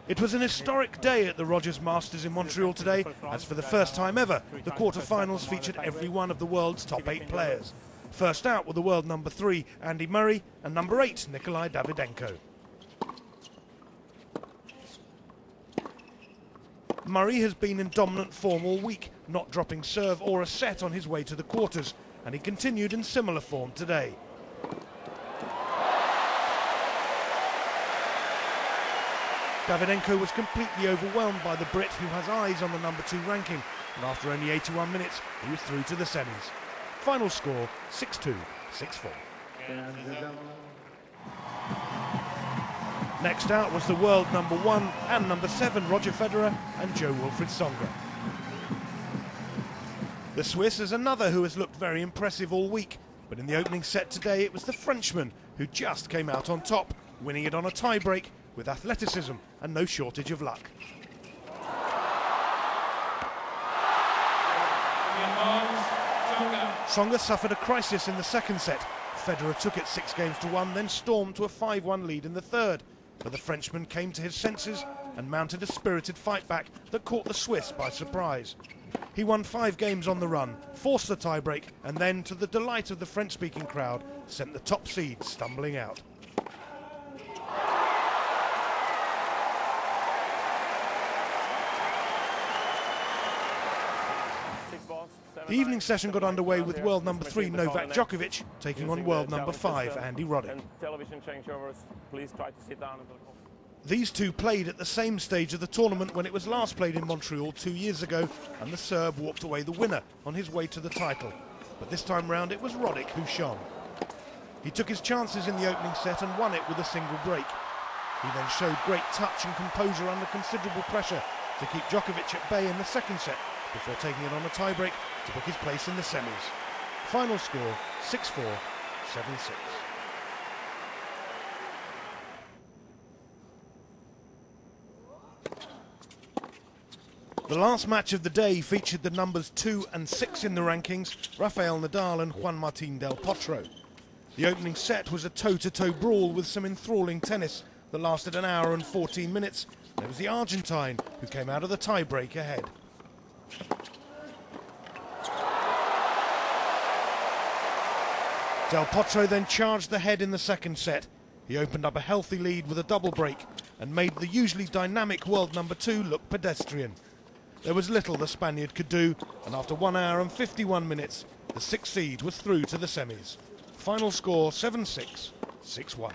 It was an historic day at the Rogers Masters in Montreal today, as for the first time ever, the quarter-finals featured every one of the world's top 8 players. First out were the world number 3, Andy Murray, and number 8, Nikolai Davydenko. Murray has been in dominant form all week, not dropping serve or a set on his way to the quarters, and he continued in similar form today. Davydenko was completely overwhelmed by the Brit, who has eyes on the number 2 ranking, and after only 81 minutes, he was through to the semis. Final score, 6-2, 6-4. Next out was the world number 1 and number 7, Roger Federer and Jo-Wilfried Tsonga. The Swiss is another who has looked very impressive all week, but in the opening set today, it was the Frenchman who just came out on top, winning it on a tie-break with athleticism and no shortage of luck. Tsonga suffered a crisis in the second set. Federer took it 6-1, then stormed to a 5-1 lead in the third. But the Frenchman came to his senses and mounted a spirited fight back that caught the Swiss by surprise. He won 5 games on the run, forced the tie-break, and then, to the delight of the French-speaking crowd, sent the top seed stumbling out. The evening session got underway with world number 3 Novak Djokovic taking on world number 5 Andy Roddick. These two played at the same stage of the tournament when it was last played in Montreal 2 years ago, and the Serb walked away the winner on his way to the title. But this time round it was Roddick who shone. He took his chances in the opening set and won it with a single break. He then showed great touch and composure under considerable pressure to keep Djokovic at bay in the second set, before taking it on a tie-break to book his place in the semis. Final score, 6-4, 7-6. The last match of the day featured the numbers 2 and 6 in the rankings, Rafael Nadal and Juan Martín del Potro. The opening set was a toe-to-toe brawl with some enthralling tennis that lasted an hour and 14 minutes. There was the Argentine who came out of the tie-break ahead. Del Potro then charged ahead in the second set. He opened up a healthy lead with a double break and made the usually dynamic world number 2 look pedestrian. There was little the Spaniard could do, and after 1 hour and 51 minutes, the 6th seed was through to the semis. Final score 7-6, 6-1.